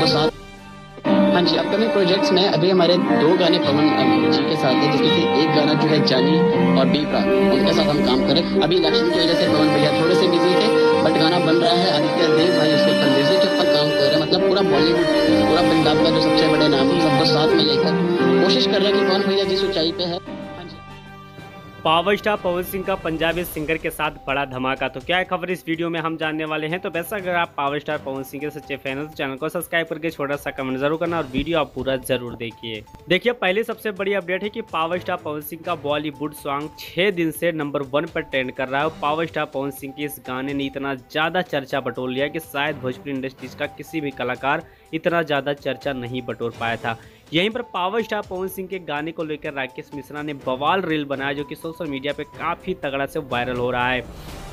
सबको साथ। हाँ जी, अपकमिंग प्रोजेक्ट्स में अभी हमारे 2 गाने पवन जी के साथ हैं, जिसमें से एक गाना जो है जानी और बी प्राक, उनके साथ हम काम करें। अभी इलेक्शन की वजह से पवन भैया थोड़े से बिजी थे, बट गाना बन रहा है। आदित्य देव भाई उसके ऊपर म्यूजिक के ऊपर काम कर रहे हैं। मतलब पूरा बॉलीवुड, पूरा पंजाब का जो सबसे बड़े नाम है, सबको साथ में लेकर कोशिश कर रहे हैं कि पवन भैया जिस ऊंचाई पे है। हाँ जी। पावर स्टार पवन सिंह का पंजाबी सिंगर के साथ बड़ा धमाका। तो क्या है खबर इस वीडियो में हम जानने वाले हैं। तो वैसे अगर आप पावर स्टार पवन सिंह के सच्चे फैन हो तो चैनल को सब्सक्राइब करके छोटा सा कमेंट जरूर करना और वीडियो आप पूरा जरूर देखिए पहले सबसे बड़ी अपडेट है कि पावर स्टार पवन सिंह का बॉलीवुड सॉन्ग 6 दिन से नंबर 1 पर ट्रेंड कर रहा है। पावर स्टार पवन सिंह के इस गाने ने इतना ज़्यादा चर्चा बटोर लिया कि शायद भोजपुरी इंडस्ट्रीज का किसी भी कलाकार इतना ज़्यादा चर्चा नहीं बटोर पाया था। यहीं पर पावर स्टार पवन सिंह के गाने को लेकर राकेश मिश्रा ने बवाल रील बनाया, जो कि सोशल मीडिया पे काफ़ी तगड़ा से वायरल हो रहा है।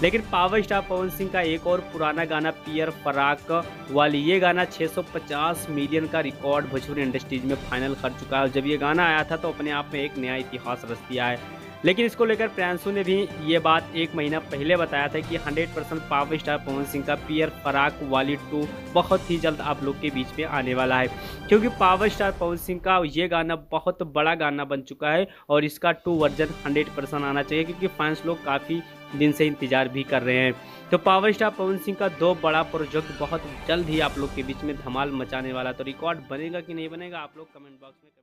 लेकिन पावर स्टार पवन सिंह का एक और पुराना गाना पियर फराक वाली, ये गाना 650 मिलियन का रिकॉर्ड भोजपुरी इंडस्ट्रीज में फाइनल कर चुका है। और जब ये गाना आया था तो अपने आप में एक नया इतिहास रच दिया है। लेकिन इसको लेकर प्रियांशु ने भी ये बात 1 महीना पहले बताया था कि 100% पावर स्टार पवन सिंह का पियर फराक वाली 2 बहुत ही जल्द आप लोग के बीच में आने वाला है, क्योंकि पावर स्टार पवन सिंह का ये गाना बहुत बड़ा गाना बन चुका है और इसका 2 वर्जन 100% आना चाहिए, क्योंकि फैंस लोग काफ़ी दिन से इंतजार भी कर रहे हैं। तो पावर स्टार पवन सिंह का 2 बड़ा प्रोजेक्ट बहुत जल्द ही आप लोग के बीच में धमाल मचाने वाला। तो रिकॉर्ड बनेगा कि नहीं बनेगा, आप लोग कमेंट बॉक्स में